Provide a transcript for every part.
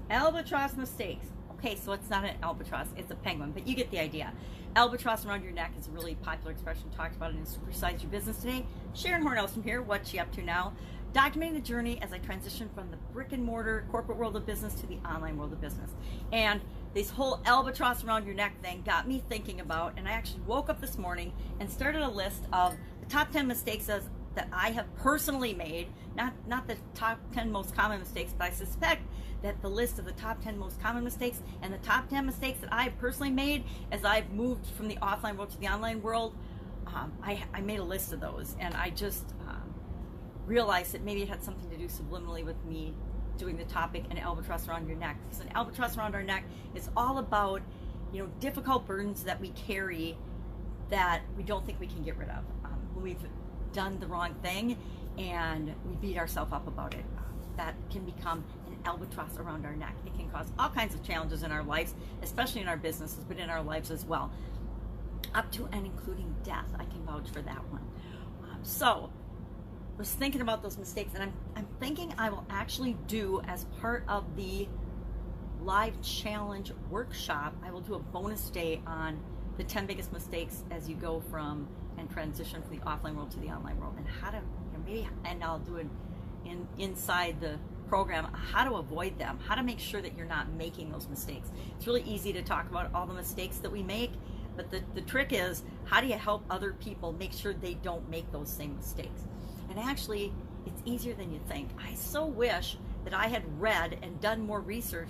Albatross mistakes. Okay, so it's not an albatross, it's a penguin, but you get the idea. Albatross around your neck is a really popular expression, talked about it in Supersize Your Business today. Sharon Horne-Ellstrom here, what's she up to now? Documenting the journey as I transition from the brick and mortar corporate world of business to the online world of business. And this whole albatross around your neck thing got me thinking about, and I actually woke up this morning and started a list of the top 10 mistakes that I have personally made, not the top 10 most common mistakes, but I suspect that the list of the top 10 most common mistakes and the top 10 mistakes that I've personally made as I've moved from the offline world to the online world, I made a list of those, and I just realized that maybe it had something to do subliminally with me doing the topic an albatross around your neck, because an albatross around our neck is all about, you know, difficult burdens that we carry that we don't think we can get rid of. When we've done the wrong thing and we beat ourselves up about it, that can become an albatross around our neck. It can cause all kinds of challenges in our lives, especially in our businesses, but in our lives as well, up to and including death. I can vouch for that one. So I was thinking about those mistakes, and I'm thinking I will actually do, as part of the live challenge workshop, I will do a bonus day on the 10 biggest mistakes as you go from and transition from the offline world to the online world, and how to, you know, maybe, and I'll do it inside the program, how to avoid them, how to make sure that you're not making those mistakes. It's really easy to talk about all the mistakes that we make, but the trick is, how do you help other people make sure they don't make those same mistakes? And actually, it's easier than you think. I so wish that I had read and done more research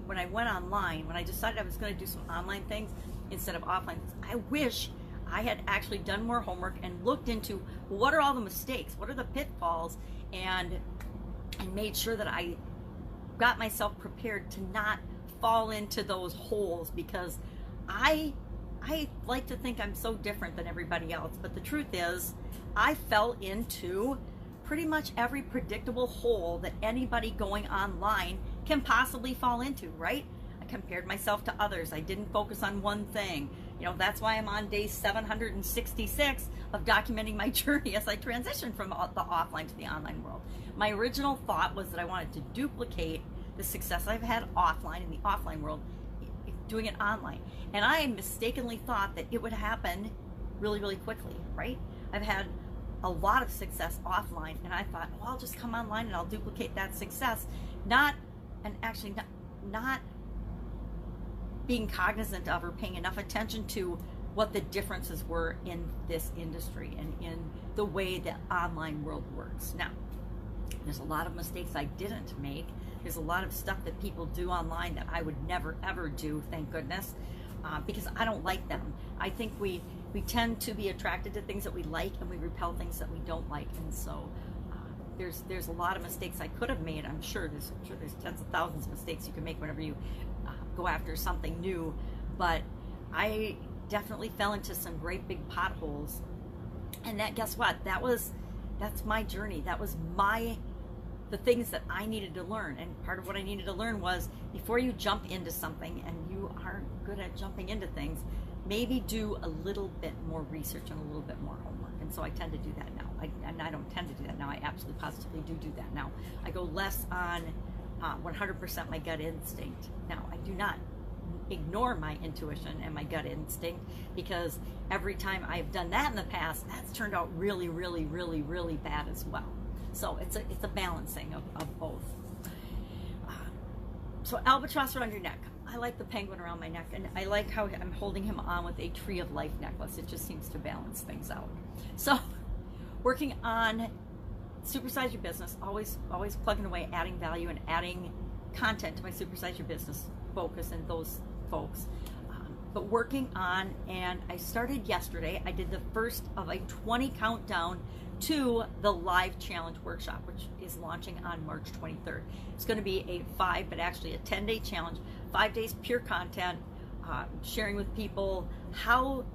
when I went online, when I decided I was going to do some online things instead of offline things. I wish I had actually done more homework and looked into what are all the mistakes, what are the pitfalls, and made sure that I got myself prepared to not fall into those holes, because I like to think I'm so different than everybody else, but the truth is I fell into pretty much every predictable hole that anybody going online can possibly fall into, right? I compared myself to others. I didn't focus on one thing. You know, that's why I'm on day 766 of documenting my journey as I transition from the offline to the online world. My original thought was that I wanted to duplicate the success I've had offline in the offline world, doing it online. And I mistakenly thought that it would happen really, really quickly, right? I've had a lot of success offline, and I thought, well, I'll just come online and I'll duplicate that success. Not being cognizant of or paying enough attention to what the differences were in this industry and in the way the online world works. Now, there's a lot of mistakes I didn't make. There's a lot of stuff that people do online that I would never, ever do, thank goodness, because I don't like them. I think we tend to be attracted to things that we like, and we repel things that we don't like. And so there's a lot of mistakes I could have made. I'm sure there's tens of thousands of mistakes you can make whenever you go after something new. But I definitely fell into some great big potholes. And that, guess what? That's my journey. That was the things that I needed to learn. And part of what I needed to learn was, before you jump into something, and you aren't good at jumping into things, maybe do a little bit more research and a little bit more homework. And so I tend to do that now. I don't tend to do that now. I absolutely positively do that now. I go less on 100% my gut instinct. Now, I do not ignore my intuition and my gut instinct, because every time I've done that in the past, that's turned out really, really, really, really bad as well. So it's a balancing of both. So albatross around your neck. I like the penguin around my neck, and I like how I'm holding him on with a tree of life necklace. It just seems to balance things out. So working on Supersize Your Business, always plugging away, adding value and adding content to my Supersize Your Business focus and those folks. But working on, and I started yesterday, I did the first of a 20 countdown to the live challenge workshop, which is launching on March 23rd. It's going to be a 10-day challenge, 5 days pure content, sharing with people how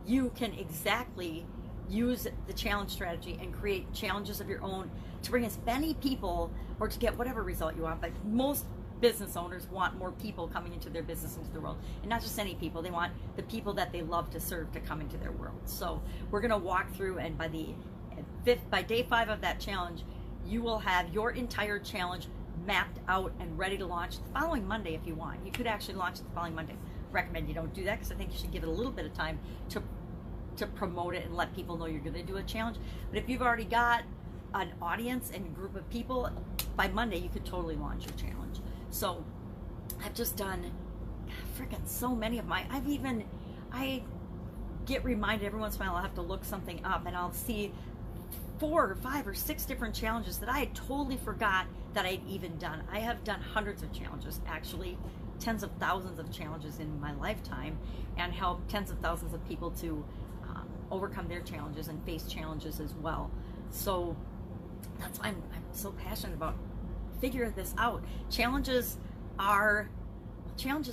you can exactly use the challenge strategy and create challenges of your own to bring as many people, or to get whatever result you want. But most business owners want more people coming into their business, into the world, and not just any people. They want the people that they love to serve to come into their world. So we're going to walk through, and by day 5 of that challenge, you will have your entire challenge mapped out and ready to launch the following Monday if you want. You could actually launch the following Monday. Recommend you don't do that because I think you should give it a little bit of time to promote it and let people know you're going to do a challenge. But if you've already got an audience and a group of people, by Monday you could totally launch your challenge. So I've just done freaking so many of my, I get reminded every once in a while I'll have to look something up and I'll see 4 or 5 or 6 different challenges that I had totally forgot that I'd even done. I have done hundreds of challenges, actually tens of thousands of challenges in my lifetime, and helped tens of thousands of people to overcome their challenges and face challenges as well. So that's why I'm so passionate about figuring this out. Challenges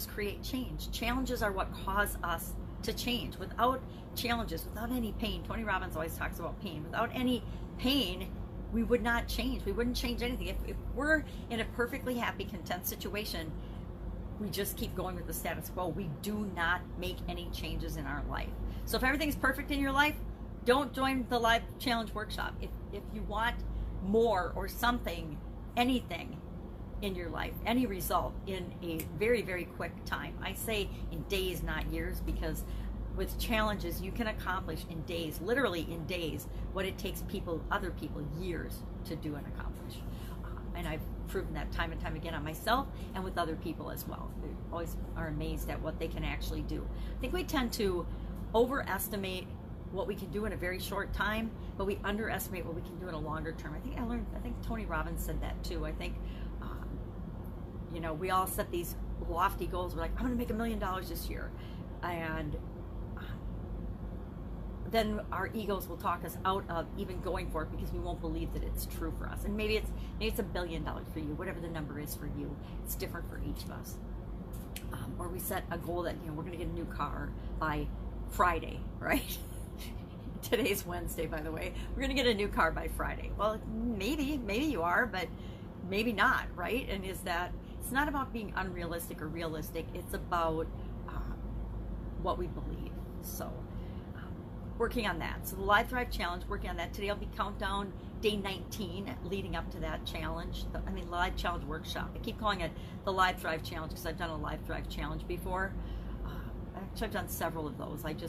create change. Challenges are what cause us to change. Without challenges, without any pain, Tony Robbins always talks about pain. Without any pain, we would not change. We wouldn't change anything. If we're in a perfectly happy, content situation, we just keep going with the status quo. We do not make any changes in our life. So if everything's perfect in your life, don't join the live challenge workshop. If you want more or something, anything in your life, any result in a very, very quick time. I say in days, not years, because with challenges, you can accomplish in days, literally in days, what it takes other people years to do and accomplish. And I've proven that time and time again on myself and with other people as well. They always are amazed at what they can actually do. I think we tend to overestimate what we can do in a very short time, but we underestimate what we can do in a longer term. I think Tony Robbins said that too. I think, we all set these lofty goals. We're like, I'm going to make $1 million this year. And then our egos will talk us out of even going for it because we won't believe that it's true for us. And maybe it's $1 billion for you, whatever the number is for you. It's different for each of us. Or we set a goal that, we're going to get a new car by Friday, right? Today's Wednesday, by the way. We're going to get a new car by Friday. Well, maybe you are, but maybe not, right? And it's not about being unrealistic or realistic. It's about what we believe. So working on that. So the Live Thrive Challenge, working on that. Today I'll be countdown day 19 leading up to that challenge. Live Challenge Workshop. I keep calling it the Live Thrive Challenge because I've done a Live Thrive Challenge before. Actually, I've done several of those. I've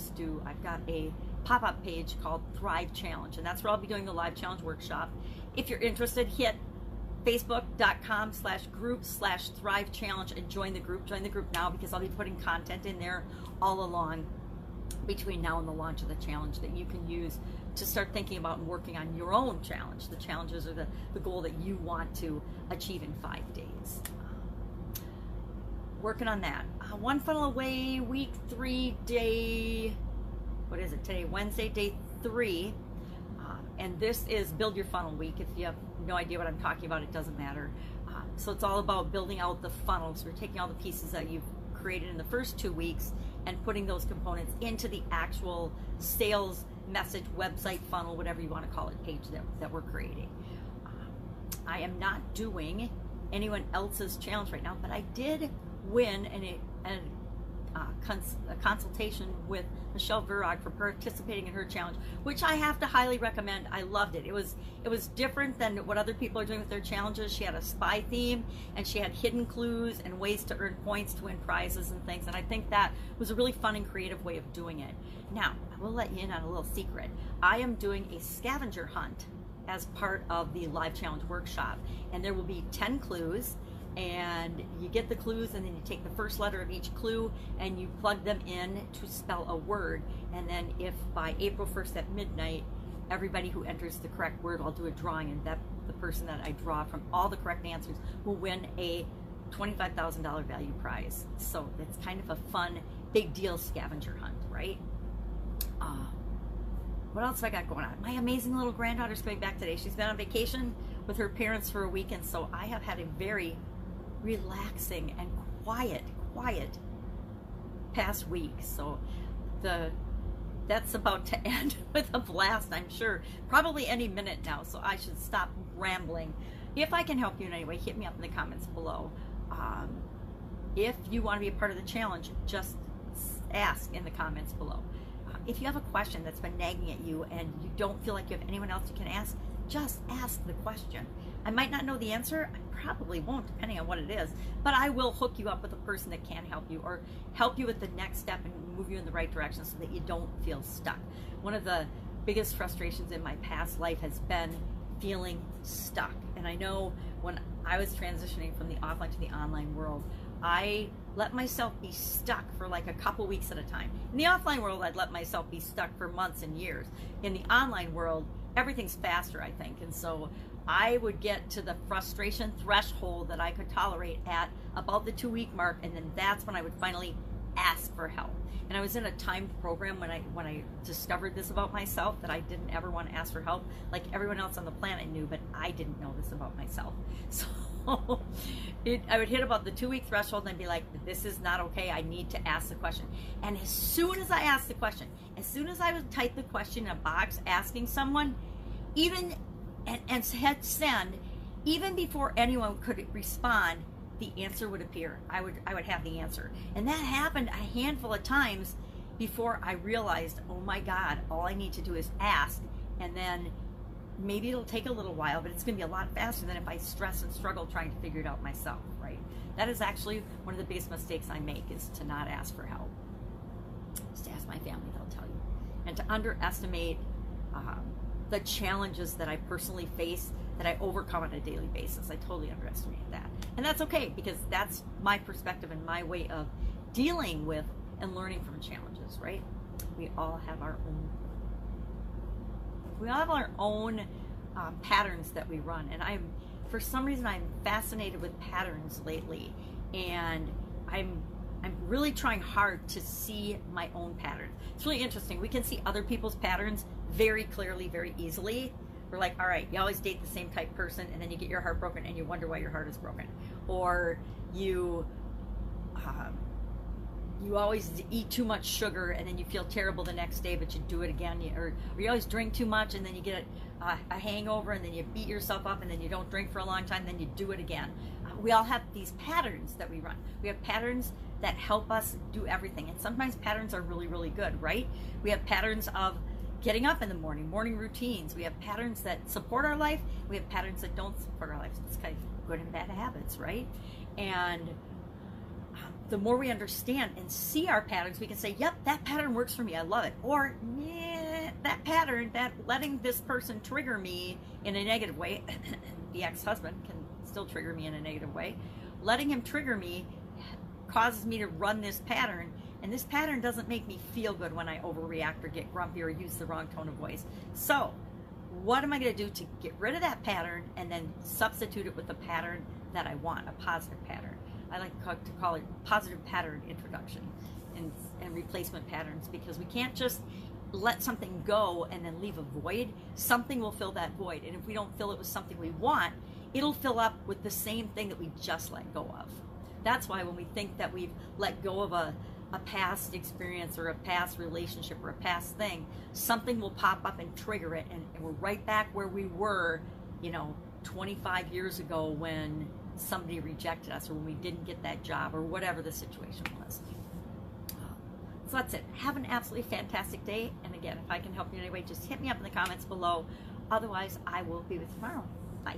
got a pop-up page called Thrive Challenge, and that's where I'll be doing the Live Challenge Workshop. If you're interested, hit facebook.com/group/Thrive Challenge and join the group. Join the group now because I'll be putting content in there all along between now and the launch of the challenge that you can use to start thinking about and working on your own challenge. The challenges are the goal that you want to achieve in 5 days. Working on that. One funnel away, week 3, day, what is it today? Wednesday, day 3. And this is Build Your Funnel Week. If you have no idea what I'm talking about, it doesn't matter. So it's all about building out the funnels. We're taking all the pieces that you've created in the first 2 weeks and putting those components into the actual sales message, website, funnel, whatever you want to call it, page that we're creating. I am not doing anyone else's challenge right now, but I did win a consultation with Michelle Virag for participating in her challenge, which I have to highly recommend. I loved it. It was different than what other people are doing with their challenges. She had a spy theme, and she had hidden clues and ways to earn points to win prizes and things, and I think that was a really fun and creative way of doing it. Now, I will let you in on a little secret. I am doing a scavenger hunt as part of the Live Challenge Workshop, and there will be 10 clues, and you get the clues, and then you take the first letter of each clue and you plug them in to spell a word, and then if by April 1st at midnight everybody who enters the correct word, I'll do a drawing, and that the person that I draw from all the correct answers will win a $25,000 value prize. So it's kind of a fun big deal scavenger hunt, right? What else have I got going on? My amazing little granddaughter's coming back today. She's been on vacation with her parents for a week, and so I have had a very relaxing and quiet past week. So that's about to end with a blast, I'm sure. Probably any minute now, so I should stop rambling. If I can help you in any way, hit me up in the comments below. If you want to be a part of the challenge, just ask in the comments below. If you have a question that's been nagging at you and you don't feel like you have anyone else you can ask, just ask the question. I might not know the answer. I probably won't, depending on what it is, but I will hook you up with a person that can help you, or help you with the next step and move you in the right direction so that you don't feel stuck. One of the biggest frustrations in my past life has been feeling stuck. And I know when I was transitioning from the offline to the online world, I let myself be stuck for like a couple weeks at a time. In the offline world, I'd let myself be stuck for months and years. In the online world, everything's faster, I think. And so I would get to the frustration threshold that I could tolerate at about the 2-week mark, and then that's when I would finally ask for help. And I was in a timed program when I discovered this about myself, that I didn't ever want to ask for help. Like everyone else on the planet knew, but I didn't know this about myself. So I would hit about the 2-week threshold and I'd be like, this is not okay. I need to ask the question. And as soon as I asked the question, as soon as I would type the question in a box asking someone, even and hit send, even before anyone could respond, the answer would appear. I would have the answer. And that happened a handful of times before I realized, oh my God, all I need to do is ask, and then maybe it'll take a little while, but it's going to be a lot faster than if I stress and struggle trying to figure it out myself, right? That is actually one of the biggest mistakes I make, is to not ask for help. Just ask my family, they'll tell you. And to underestimate the challenges that I personally face, that I overcome on a daily basis. I totally underestimate that. And that's okay, because that's my perspective and my way of dealing with and learning from challenges, right? We all have our own patterns that we run. And for some reason, I'm fascinated with patterns lately. And I'm really trying hard to see my own patterns. It's really interesting. We can see other people's patterns very clearly, very easily. We're like, all right, you always date the same type person, and then you get your heart broken and you wonder why your heart is broken. Or you always eat too much sugar and then you feel terrible the next day, but you do it again. Or you always drink too much and then you get a hangover, and then you beat yourself up, and then you don't drink for a long time, then you do it again. We all have these patterns that we run. We have patterns that help us do everything. And sometimes patterns are really, really good, right? We have patterns of getting up in the morning routines. We have patterns that support our life. We have patterns that don't support our life. It's kind of good and bad habits, right? And the more we understand and see our patterns, we can say, yep, that pattern works for me. I love it. Or, yeah, that pattern, that letting this person trigger me in a negative way, the ex-husband can still trigger me in a negative way. Letting him trigger me causes me to run this pattern. And this pattern doesn't make me feel good when I overreact or get grumpy or use the wrong tone of voice. So what am I going to do to get rid of that pattern and then substitute it with a pattern that I want, a positive pattern? I like to call it positive pattern introduction and replacement patterns, because we can't just let something go and then leave a void. Something will fill that void. And if we don't fill it with something we want, it'll fill up with the same thing that we just let go of. That's why when we think that we've let go of a past experience or a past relationship or a past thing, something will pop up and trigger it, and we're right back where we were, 25 years ago when somebody rejected us, or when we didn't get that job, or whatever the situation was. So that's it. Have an absolutely fantastic day. And again, if I can help you in any way, just hit me up in the comments below. Otherwise, I will be with you tomorrow. Bye.